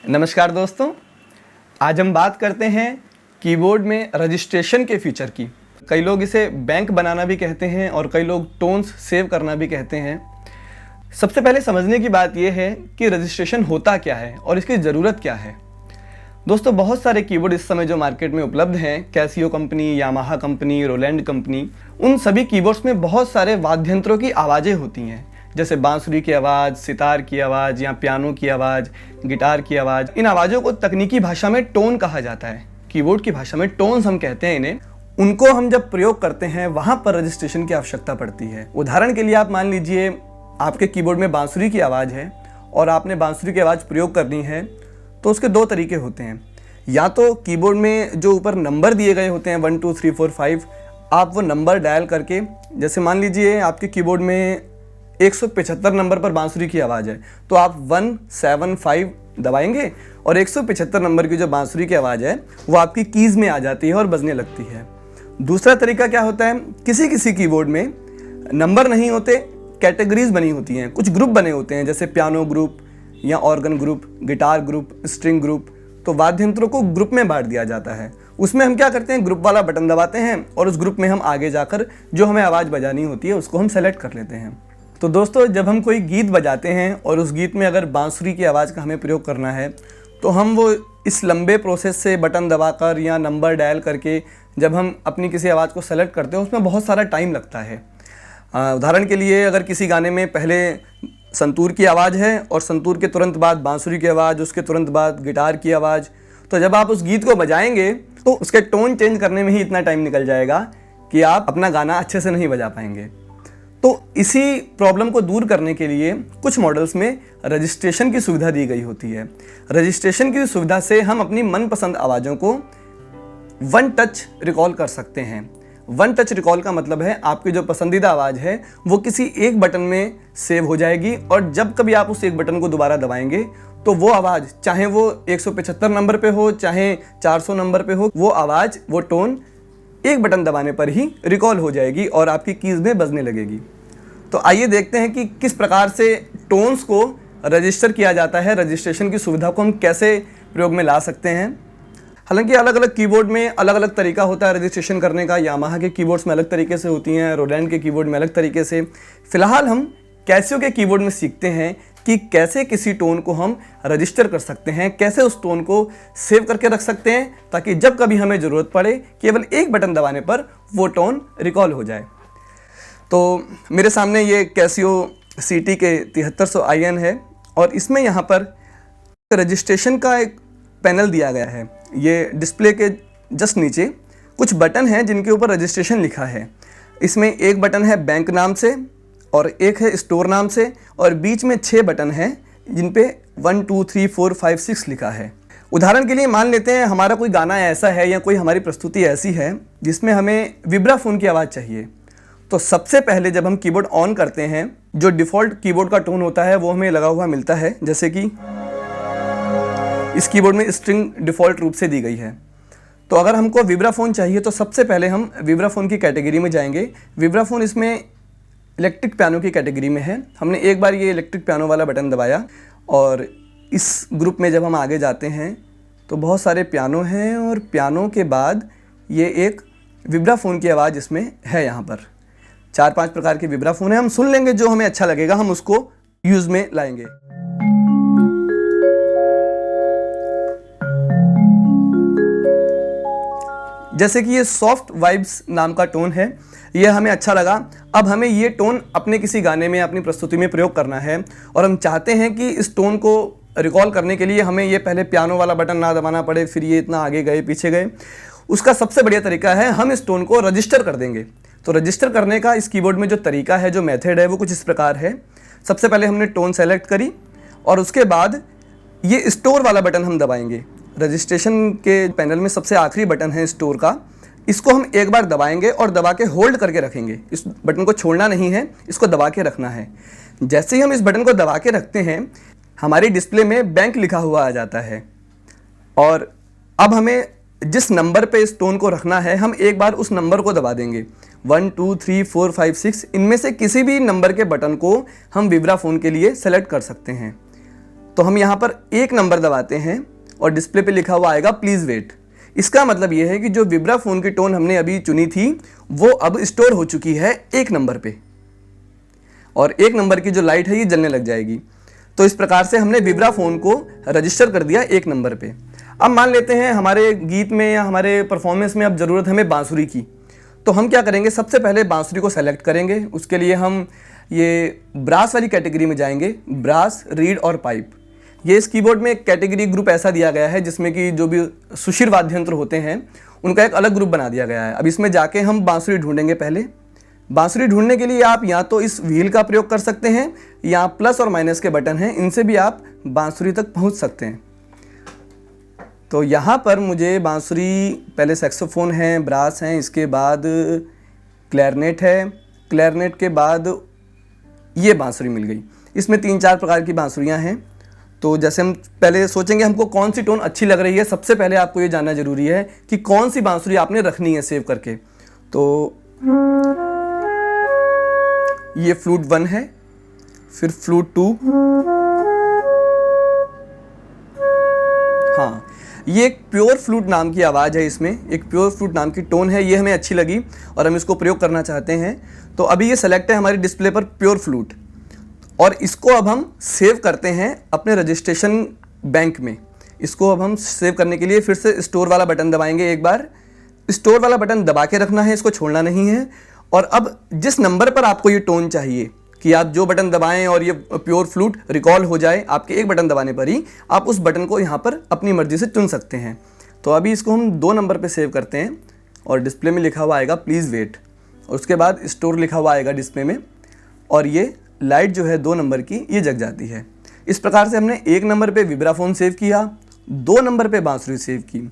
नमस्कार दोस्तों, आज हम बात करते हैं कीबोर्ड में रजिस्ट्रेशन के फीचर की। कई लोग इसे बैंक बनाना भी कहते हैं और कई लोग टोन्स सेव करना भी कहते हैं। सबसे पहले समझने की बात यह है कि रजिस्ट्रेशन होता क्या है और इसकी ज़रूरत क्या है। दोस्तों, बहुत सारे कीबोर्ड इस समय जो मार्केट में उपलब्ध हैं, Casio company, Yamaha company, Roland company, उन सभी कीबोर्ड्स में बहुत सारे वाद्य यंत्रों की आवाज़ें होती हैं, जैसे बांसुरी की आवाज़, सितार की आवाज़ या पियानो की आवाज़, गिटार की आवाज़। इन आवाज़ों को तकनीकी भाषा में टोन कहा जाता है। कीबोर्ड की भाषा में टोन्स हम कहते हैं इन्हें। उनको हम जब प्रयोग करते हैं वहाँ पर रजिस्ट्रेशन की आवश्यकता पड़ती है। उदाहरण के लिए आप मान लीजिए आपके कीबोर्ड में बांसुरी की आवाज़ है और आपने बांसुरी की आवाज़ प्रयोग करनी है, तो उसके दो तरीके होते हैं। या तो कीबोर्ड में जो ऊपर नंबर दिए गए होते हैं 1 2 3 4 5, आप वो नंबर डायल करके, जैसे मान लीजिए आपके कीबोर्ड में 175 नंबर पर बांसुरी की आवाज़ है, तो आप 175 दबाएंगे और 175 नंबर की जो बांसुरी की आवाज़ है वो आपकी कीज़ में आ जाती है और बजने लगती है। दूसरा तरीका क्या होता है, किसी किसी कीबोर्ड में नंबर नहीं होते, कैटेगरीज बनी होती हैं, कुछ ग्रुप बने होते हैं, जैसे पियानो ग्रुप या organ group, guitar group, string group. तो वाद्य यंत्रों को ग्रुप में बांट दिया जाता है। उसमें हम क्या करते हैं, ग्रुप वाला बटन दबाते हैं और उस ग्रुप में हम आगे जाकर जो हमें आवाज़ बजानी होती है उसको हम सेलेक्ट कर लेते हैं। तो दोस्तों, जब हम कोई गीत बजाते हैं और उस गीत में अगर बांसुरी की आवाज़ का हमें प्रयोग करना है, तो हम वो इस लंबे प्रोसेस से बटन दबाकर या नंबर डायल करके जब हम अपनी किसी आवाज़ को सेलेक्ट करते हैं उसमें बहुत सारा टाइम लगता है। उदाहरण के लिए, अगर किसी गाने में पहले संतूर की आवाज़ है और संतूर के तुरंत बाद बांसुरी की आवाज़, उसके तुरंत बाद गिटार की आवाज़, तो जब आप उस गीत को बजाएंगे तो उसके टोन चेंज करने में ही इतना टाइम निकल जाएगा कि आप अपना गाना अच्छे से नहीं बजा पाएंगे। तो इसी प्रॉब्लम को दूर करने के लिए कुछ मॉडल्स में रजिस्ट्रेशन की सुविधा दी गई होती है। रजिस्ट्रेशन की सुविधा से हम अपनी मनपसंद आवाज़ों को वन टच रिकॉल कर सकते हैं। वन टच रिकॉल का मतलब है आपकी जो पसंदीदा आवाज़ है वो किसी एक बटन में सेव हो जाएगी और जब कभी आप उस एक बटन को दोबारा दबाएंगे तो वो आवाज़, चाहे वो 175 नंबर पे हो, चाहे 400 नंबर पे हो, वो आवाज़, वो टोन एक बटन दबाने पर ही रिकॉल हो जाएगी और आपकी कीज़ में बजने लगेगी। तो आइए देखते हैं कि किस प्रकार से टोन्स को रजिस्टर किया जाता है। रजिस्ट्रेशन की सुविधा को हम कैसे प्रयोग में ला सकते हैं। हालांकि अलग अलग कीबोर्ड में अलग अलग तरीका होता है रजिस्ट्रेशन करने का। यामाहा के कीबोर्ड्स में अलग तरीके से होती हैं, रोलैंड के कीबोर्ड में अलग तरीके से। फिलहाल हम कैसियो के कीबोर्ड में सीखते हैं कि कैसे किसी टोन को हम रजिस्टर कर सकते हैं, कैसे उस टोन को सेव करके रख सकते हैं, ताकि जब कभी हमें ज़रूरत पड़े केवल एक बटन दबाने पर वो टोन रिकॉल हो जाए। तो मेरे सामने ये कैसियो CT के 7300 IN है और इसमें यहाँ पर रजिस्ट्रेशन का एक पैनल दिया गया है। ये डिस्प्ले के जस्ट नीचे कुछ बटन हैं जिनके ऊपर रजिस्ट्रेशन लिखा है। इसमें एक बटन है बैंक नाम से और एक है स्टोर नाम से और बीच में 6 बटन हैं जिन पे 1 2 3 4 5 6 लिखा है। उदाहरण के लिए मान लेते हैं हमारा कोई गाना ऐसा है या कोई हमारी प्रस्तुति ऐसी है जिसमें हमें विब्राफोन की आवाज़ चाहिए। तो सबसे पहले जब हम कीबोर्ड ऑन करते हैं, जो डिफ़ॉल्ट कीबोर्ड का टोन होता है वो हमें लगा हुआ मिलता है। जैसे कि इस कीबोर्ड में स्ट्रिंग डिफ़ॉल्ट रूप से दी गई है। तो अगर हमको विब्राफोन चाहिए तो सबसे पहले हम विब्राफोन की कैटेगरी में जाएंगे। विब्राफोन इसमें इलेक्ट्रिक पियानो की कैटेगरी में है। हमने एक बार ये इलेक्ट्रिक पियानो वाला बटन दबाया और इस ग्रुप में जब हम आगे जाते हैं तो बहुत सारे पियानो हैं और पियानो के बाद ये एक विब्राफोन की आवाज़ इसमें है। यहाँ पर 4-5 प्रकार के विब्राफोन है। हम सुन लेंगे, जो हमें अच्छा लगेगा हम उसको यूज़ में लाएंगे। जैसे कि ये सॉफ्ट वाइब्स नाम का टोन है, ये हमें अच्छा लगा। अब हमें ये टोन अपने किसी गाने में, अपनी प्रस्तुति में प्रयोग करना है और हम चाहते हैं कि इस टोन को रिकॉल करने के लिए हमें ये पहले पियानो वाला बटन ना दबाना पड़े, फिर ये इतना आगे गए पीछे गए। उसका सबसे बढ़िया तरीका है हम इस टोन को रजिस्टर कर देंगे। तो रजिस्टर करने का इस कीबोर्ड में जो तरीका है, जो मेथड है, वो कुछ इस प्रकार है। सबसे पहले हमने टोन सेलेक्ट करी और उसके बाद ये स्टोर वाला बटन हम दबाएंगे। रजिस्ट्रेशन के पैनल में सबसे आखिरी बटन है स्टोर का। इसको हम एक बार दबाएंगे और दबा के होल्ड करके रखेंगे। इस बटन को छोड़ना नहीं है, इसको दबा के रखना है। जैसे ही हम इस बटन को दबा के रखते हैं हमारी डिस्प्ले में बैंक लिखा हुआ आ जाता है और अब हमें जिस नंबर पे इस टोन को रखना है हम एक बार उस नंबर को दबा देंगे। 1 2 3 4 5 6 इनमें से किसी भी नंबर के बटन को हम विब्राफोन के लिए सेलेक्ट कर सकते हैं। तो हम यहाँ पर 1 नंबर दबाते हैं और डिस्प्ले पे लिखा हुआ आएगा प्लीज़ वेट। इसका मतलब ये है कि जो विब्राफोन की टोन हमने अभी चुनी थी वो अब स्टोर हो चुकी है 1 नंबर पे, और 1 नंबर की जो लाइट है ये जलने लग जाएगी। तो इस प्रकार से हमने विब्राफोन को रजिस्टर कर दिया 1 नंबर पे। अब मान लेते हैं हमारे गीत में या हमारे परफॉर्मेंस में अब ज़रूरत हमें बांसुरी की, तो हम क्या करेंगे, सबसे पहले बांसुरी को सेलेक्ट करेंगे। उसके लिए हम ये ब्रास वाली कैटेगरी में जाएंगे, ब्रास, रीड और पाइप। ये इस कीबोर्ड में एक कैटेगरी ग्रुप ऐसा दिया गया है जिसमें कि जो भी सुशिर वाद्य यंत्र होते हैं उनका एक अलग ग्रुप बना दिया गया है। अब इसमें जाके हम बांसुरी ढूंढेंगे। पहले बांसुरी ढूंढने के लिए आप या तो इस व्हील का प्रयोग कर सकते हैं या प्लस और माइनस के बटन हैं, इनसे भी आप बांसुरी तक पहुंच सकते हैं। तो यहाँ पर मुझे बांसुरी, पहले सैक्सोफोन है, ब्रास हैं, इसके बाद क्लैरनेट है, क्लैरनेट के बाद ये बांसुरी मिल गई। इसमें 3-4 प्रकार की बांसुरियाँ हैं। तो जैसे हम पहले सोचेंगे हमको कौन सी टोन अच्छी लग रही है, सबसे पहले आपको ये जानना जरूरी है कि कौन सी बांसुरी आपने रखनी है सेव करके। तो ये फ्लूट 1 है, फिर फ्लूट 2, हाँ ये एक प्योर फ्लूट नाम की आवाज़ है, इसमें एक प्योर फ्लूट नाम की टोन है, ये हमें अच्छी लगी और हम इसको प्रयोग करना चाहते हैं। तो अभी ये सेलेक्ट है हमारी डिस्प्ले पर प्योर फ्लूट, और इसको अब हम सेव करते हैं अपने रजिस्ट्रेशन बैंक में। इसको अब हम सेव करने के लिए फिर से स्टोर वाला बटन दबाएंगे। एक बार स्टोर वाला बटन दबा के रखना है, इसको छोड़ना नहीं है। और अब जिस नंबर पर आपको ये टोन चाहिए कि आप जो बटन दबाएं और ये प्योर फ्लूट रिकॉल हो जाए, आपके एक बटन दबाने पर ही आप उस बटन को यहाँ पर अपनी मर्जी से चुन सकते हैं। तो अभी इसको हम 2 नंबर पे सेव करते हैं और डिस्प्ले में लिखा हुआ आएगा प्लीज़ वेट, और उसके बाद स्टोर लिखा हुआ आएगा डिस्प्ले में, और ये लाइट जो है 2 नंबर की ये जग जाती है। इस प्रकार से हमने 1 नंबर पे विब्राफोन सेव किया, 2 नंबर पे बांसुरी सेव की।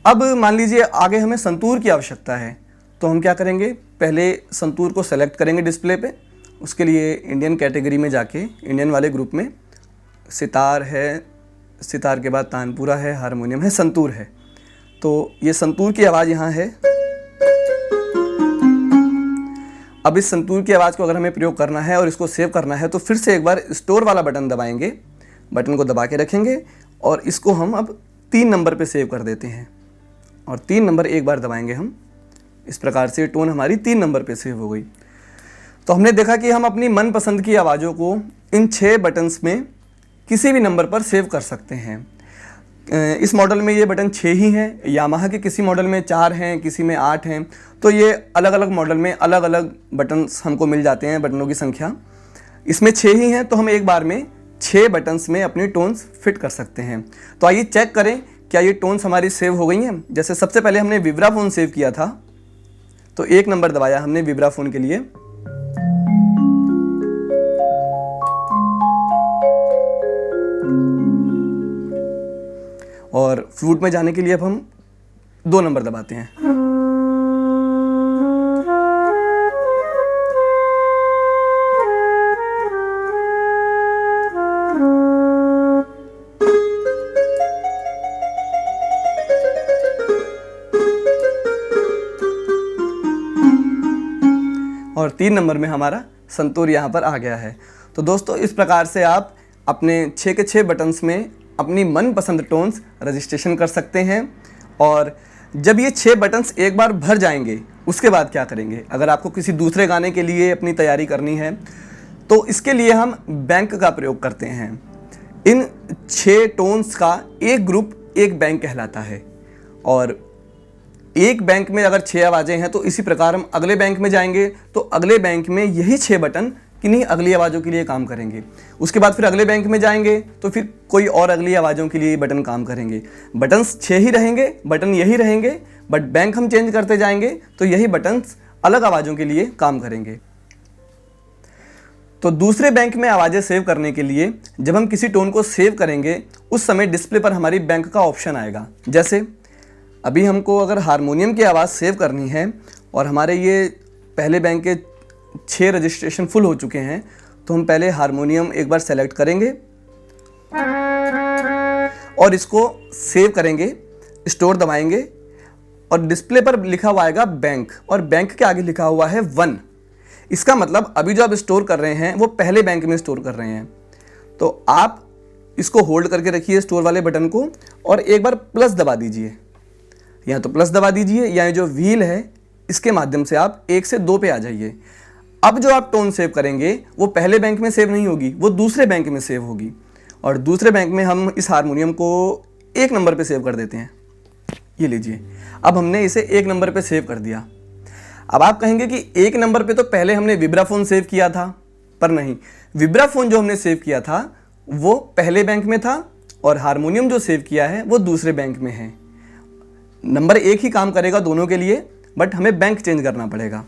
अब मान लीजिए आगे हमें संतूर की आवश्यकता है, तो हम क्या करेंगे, पहले संतूर को सेलेक्ट करेंगे डिस्प्ले पे। उसके लिए इंडियन कैटेगरी में जाके इंडियन वाले ग्रुप में सितार है, सितार के बाद तानपुरा है, हारमोनियम है, संतूर है। तो ये संतूर की आवाज़ यहाँ है। अब इस संतूर की आवाज़ को अगर हमें प्रयोग करना है और इसको सेव करना है तो फिर से एक बार स्टोर वाला बटन दबाएंगे, बटन को दबा के रखेंगे और इसको हम अब 3 नंबर पे सेव कर देते हैं, और 3 नंबर एक बार दबाएंगे हम। इस प्रकार से टोन हमारी 3 नंबर पे सेव हो गई। तो हमने देखा कि हम अपनी मनपसंद की आवाज़ों को इन 6 बटन्स में किसी भी नंबर पर सेव कर सकते हैं। इस मॉडल में ये बटन 6 ही हैं, यामाहा के किसी मॉडल में 4 हैं, किसी में 8 हैं। तो ये अलग अलग मॉडल में अलग अलग बटन्स हमको मिल जाते हैं, बटनों की संख्या। इसमें 6 ही हैं, तो हम एक बार में 6 बटन्स में अपनी टोन्स फिट कर सकते हैं। तो आइए चेक करें क्या ये टोन्स हमारी सेव हो गई हैं। जैसे सबसे पहले हमने विब्राफोन सेव किया था, तो 1 नंबर दबाया हमने विब्राफोन के लिए, और फ्लूट में जाने के लिए अब हम 2 नंबर दबाते हैं। और 3 नंबर में हमारा संतूर यहाँ पर आ गया है। तो दोस्तों इस प्रकार से आप अपने 6 के 6 बटन्स में अपनी मनपसंद टोन्स रजिस्ट्रेशन कर सकते हैं। और जब ये 6 बटन्स एक बार भर जाएंगे उसके बाद क्या करेंगे, अगर आपको किसी दूसरे गाने के लिए अपनी तैयारी करनी है तो इसके लिए हम बैंक का प्रयोग करते हैं। इन 6 टोन्स का एक ग्रुप एक बैंक कहलाता है, और एक बैंक में अगर 6 आवाज़ें हैं तो इसी प्रकार हम अगले बैंक में जाएंगे तो अगले बैंक में यही 6 बटन किन्हीं अगली आवाज़ों के लिए काम करेंगे। उसके बाद फिर अगले बैंक में जाएंगे तो फिर कोई और अगली आवाज़ों के लिए बटन काम करेंगे। बटन्स 6 ही रहेंगे, बटन यही रहेंगे, बट बैंक हम चेंज करते जाएंगे तो यही बटन्स अलग आवाज़ों के लिए काम करेंगे। तो दूसरे बैंक में आवाज़ें सेव करने के लिए जब हम किसी टोन को सेव करेंगे उस समय डिस्प्ले पर हमारी बैंक का ऑप्शन आएगा। जैसे अभी हमको अगर हारमोनियम की आवाज़ सेव करनी है और हमारे ये पहले बैंक के 6 रजिस्ट्रेशन फुल हो चुके हैं, तो हम पहले हारमोनियम एक बार सेलेक्ट करेंगे और इसको सेव करेंगे, स्टोर दबाएंगे और डिस्प्ले पर लिखा हुआ आएगा बैंक, और बैंक के आगे लिखा हुआ है 1। इसका मतलब अभी जो आप स्टोर कर रहे हैं वो पहले बैंक में स्टोर कर रहे हैं। तो आप इसको होल्ड करके रखिए स्टोर वाले बटन को और एक बार प्लस दबा दीजिए। या तो प्लस दबा दीजिए या ये जो व्हील है इसके माध्यम से आप 1 से 2 पे आ जाइए। अब जो आप टोन सेव करेंगे वो पहले बैंक में सेव नहीं होगी, वो दूसरे बैंक में सेव होगी। और दूसरे बैंक में हम इस हारमोनियम को 1 नंबर पे सेव कर देते हैं। ये लीजिए, अब हमने इसे 1 नंबर पे सेव कर दिया। अब आप कहेंगे कि 1 नंबर पे तो पहले हमने विब्राफोन सेव किया था, पर नहीं, विब्राफोन जो हमने सेव किया था वो पहले बैंक में था और हारमोनियम जो सेव किया है वो दूसरे बैंक में है। नंबर एक ही काम करेगा दोनों के लिए, बट हमें बैंक चेंज करना पड़ेगा।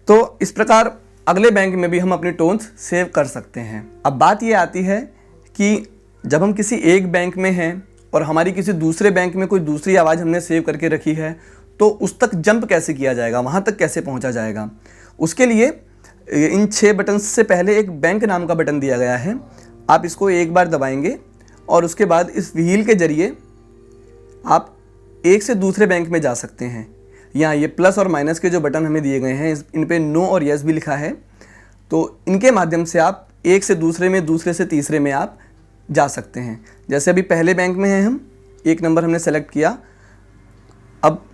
तो इस प्रकार अगले बैंक में भी हम अपनी टोन्स सेव कर सकते हैं। अब बात ये आती है कि जब हम किसी एक बैंक में हैं और हमारी किसी दूसरे बैंक में कोई दूसरी आवाज़ हमने सेव करके रखी है, तो उस तक जंप कैसे किया जाएगा, वहाँ तक कैसे पहुँचा जाएगा। उसके लिए इन 6 बटन्स से पहले एक बैंक नाम का बटन दिया गया है। आप इसको एक बार दबाएंगे और उसके बाद इस व्हील के जरिए आप एक से दूसरे बैंक में जा सकते हैं। यहाँ ये प्लस और माइनस के जो बटन हमें दिए गए हैं इन पे नो और यस भी लिखा है, तो इनके माध्यम से आप एक से दूसरे में, दूसरे से तीसरे में आप जा सकते हैं। जैसे अभी पहले बैंक में हैं हम, 1 नंबर हमने सेलेक्ट किया। अब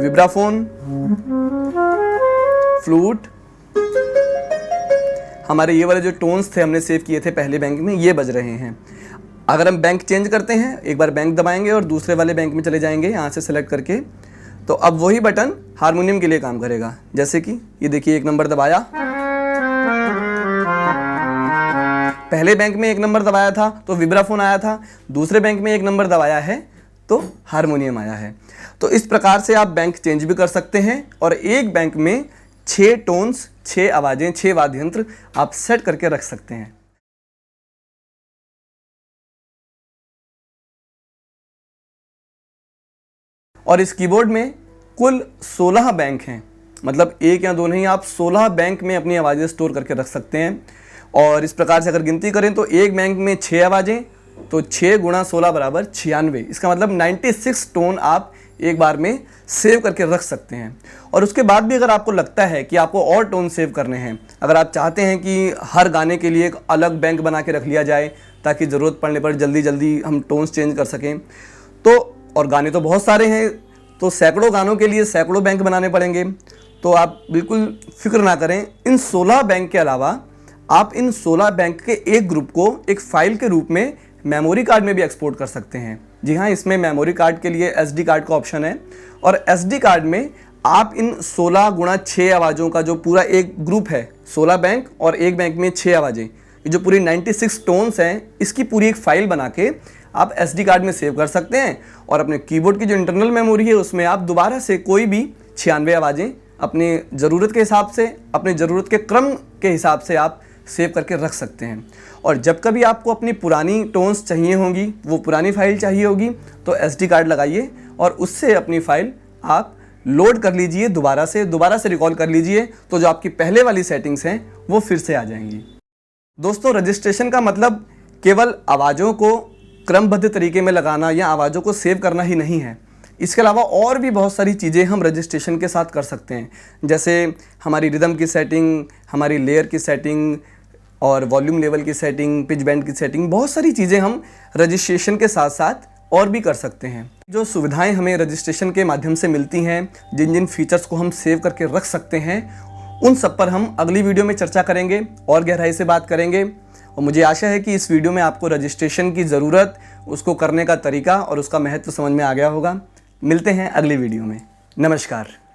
विब्राफोन, फ्लूट, हमारे ये वाले जो टोन्स थे हमने सेव किए थे पहले बैंक में, ये बज रहे हैं। अगर हम बैंक चेंज करते हैं, एक बार बैंक दबाएंगे और दूसरे वाले बैंक में चले जाएंगे यहाँ से सेलेक्ट करके, तो अब वही बटन हारमोनियम के लिए काम करेगा। जैसे कि ये देखिए, 1 नंबर दबाया, पहले बैंक में 1 नंबर दबाया था तो विब्राफोन आया था, दूसरे बैंक में 1 नंबर दबाया है तो हारमोनियम आया है। तो इस प्रकार से आप बैंक चेंज भी कर सकते हैं और एक बैंक में 6 टोन्स, 6 आवाज़ें, 6 वाद्य यंत्र आप सेट करके रख सकते हैं। और इस कीबोर्ड में कुल 16 बैंक हैं, मतलब 1 या 2 नहीं, आप 16 बैंक में अपनी आवाज़ें स्टोर करके रख सकते हैं। और इस प्रकार से अगर गिनती करें तो एक बैंक में 6 आवाज़ें, तो 6 × 16 = 96। इसका मतलब 96 टोन आप एक बार में सेव करके रख सकते हैं। और उसके बाद भी अगर आपको लगता है कि आपको और टोन सेव करने हैं, अगर आप चाहते हैं कि हर गाने के लिए एक अलग बैंक बना के रख लिया जाए ताकि ज़रूरत पड़ने पर जल्दी जल्दी हम टोन्स चेंज कर सकें, तो और गाने तो बहुत सारे हैं, तो सैकड़ों गानों के लिए सैकड़ों बैंक बनाने पड़ेंगे। तो आप बिल्कुल फिक्र ना करें, इन 16 बैंक के अलावा आप इन 16 बैंक के एक ग्रुप को एक फाइल के रूप में मेमोरी कार्ड में भी एक्सपोर्ट कर सकते हैं। जी हाँ, इसमें मेमोरी कार्ड के लिए SD कार्ड का ऑप्शन है और SD कार्ड में आप इन 16 × 6 आवाज़ों का जो पूरा एक ग्रुप है, 16 बैंक और एक बैंक में 6 आवाज़ें, ये जो पूरी 96 टोन्स हैं, इसकी पूरी एक फाइल बना के आप SD कार्ड में सेव कर सकते हैं। और अपने कीबोर्ड की जो इंटरनल मेमोरी है उसमें आप दोबारा से कोई भी 96 आवाज़ें अपनी ज़रूरत के हिसाब से, अपनी ज़रूरत के क्रम के हिसाब से आप सेव करके रख सकते हैं। और जब कभी आपको अपनी पुरानी टोन्स चाहिए होंगी, वो पुरानी फाइल चाहिए होगी, तो SD कार्ड लगाइए और उससे अपनी फाइल आप लोड कर लीजिए, दोबारा से रिकॉल कर लीजिए, तो जो आपकी पहले वाली सेटिंग्स हैं वो फिर से आ जाएंगी। दोस्तों, रजिस्ट्रेशन का मतलब केवल आवाज़ों को क्रमबद्ध तरीके में लगाना या आवाज़ों को सेव करना ही नहीं है। इसके अलावा और भी बहुत सारी चीज़ें हम रजिस्ट्रेशन के साथ कर सकते हैं, जैसे हमारी रिदम की सेटिंग, हमारी लेयर की सेटिंग और वॉल्यूम लेवल की सेटिंग, पिच बैंड की सेटिंग, बहुत सारी चीज़ें हम रजिस्ट्रेशन के साथ साथ और भी कर सकते हैं। जो सुविधाएं हमें रजिस्ट्रेशन के माध्यम से मिलती हैं, जिन जिन फीचर्स को हम सेव करके रख सकते हैं, उन सब पर हम अगली वीडियो में चर्चा करेंगे और गहराई से बात करेंगे। और मुझे आशा है कि इस वीडियो में आपको रजिस्ट्रेशन की ज़रूरत, उसको करने का तरीका और उसका महत्व समझ में आ गया होगा। मिलते हैं अगली वीडियो में। नमस्कार।